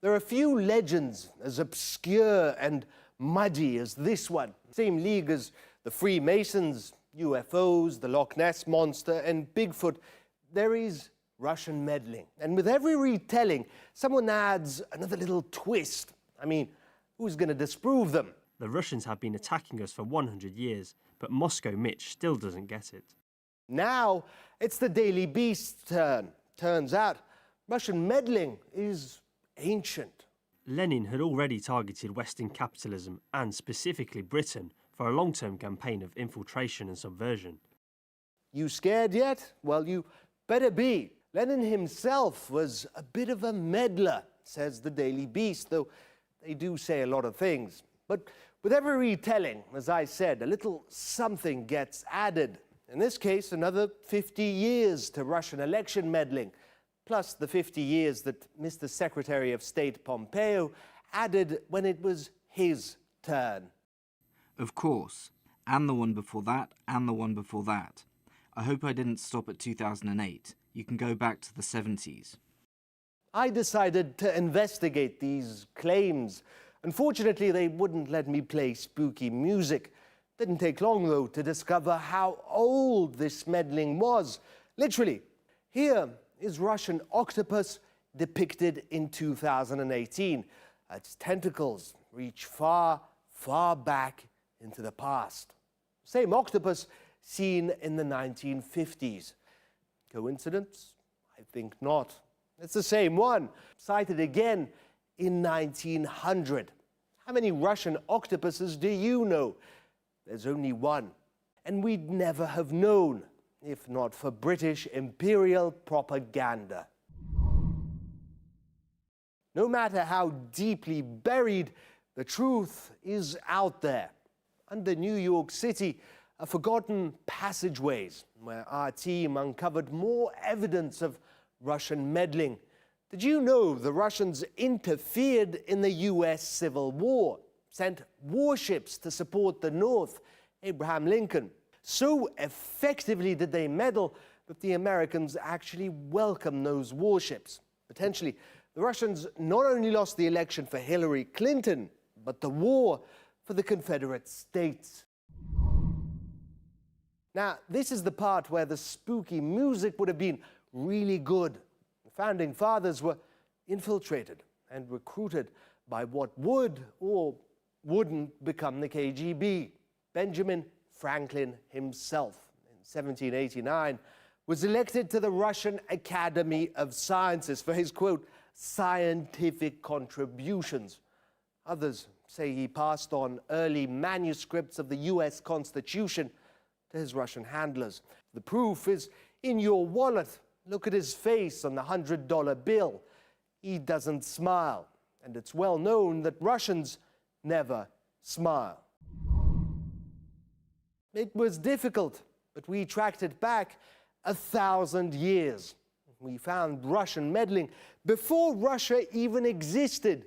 There are few legends as obscure and muddy as this one. Same league as the Freemasons, UFOs, the Loch Ness Monster, and Bigfoot. There is Russian meddling. And with every retelling, someone adds another little twist. I mean, who's going to disprove them? The Russians have been attacking us for 100 years, but Moscow Mitch still doesn't get it. Now, it's the Daily Beast's turn. Turns out, Russian meddling is ancient. Lenin had already targeted Western capitalism and specifically Britain for a long-term campaign of infiltration and subversion. You scared yet? Well, you better be. Lenin himself was a bit of a meddler, says the Daily Beast, though they do say a lot of things. But with every retelling, as I said, a little something gets added. In this case, another 50 years to Russian election meddling, plus the 50 years that Mr. Secretary of State Pompeo added when it was his turn. Of course, and the one before that, and the one before that. I hope I didn't stop at 2008. You can go back to the 70s. I decided to investigate these claims. Unfortunately, they wouldn't let me play spooky music. Didn't take long, though, to discover how old this meddling was. Literally, here is Russian octopus depicted in 2018. Its tentacles reach far, far back into the past. Same octopus seen in the 1950s. Coincidence? I think not. It's the same one, sighted again in 1900. How many Russian octopuses do you know? There's only one. And we'd never have known, if not for British imperial propaganda. No matter how deeply buried, the truth is out there. Under New York City are forgotten passageways where our team uncovered more evidence of Russian meddling. Did you know the Russians interfered in the US Civil War, sent warships to support the North, Abraham Lincoln? So effectively did they meddle that the Americans actually welcomed those warships. Potentially, the Russians not only lost the election for Hillary Clinton, but the war for the Confederate States. Now, this is the part where the spooky music would have been really good. The Founding Fathers were infiltrated and recruited by what would or wouldn't become the KGB. Benjamin Franklin himself, in 1789, was elected to the Russian Academy of Sciences for his, quote, scientific contributions. Others say he passed on early manuscripts of the US Constitution to his Russian handlers. The proof is in your wallet. Look at his face on the $100 bill. He doesn't smile, and it's well known that Russians never smile. It was difficult, but we tracked it back 1,000 years. We found Russian meddling before Russia even existed,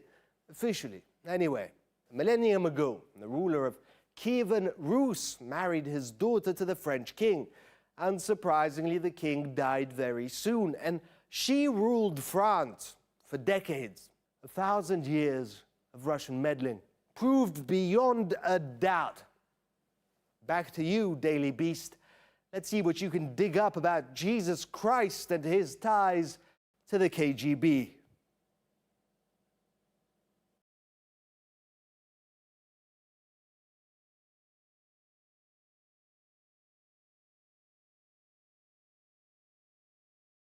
officially. Anyway, a millennium ago, the ruler of Kievan Rus married his daughter to the French king. Unsurprisingly, the king died very soon, and she ruled France for decades. 1,000 years of Russian meddling proved beyond a doubt. Back to you, Daily Beast. Let's see what you can dig up about Jesus Christ and his ties to the KGB.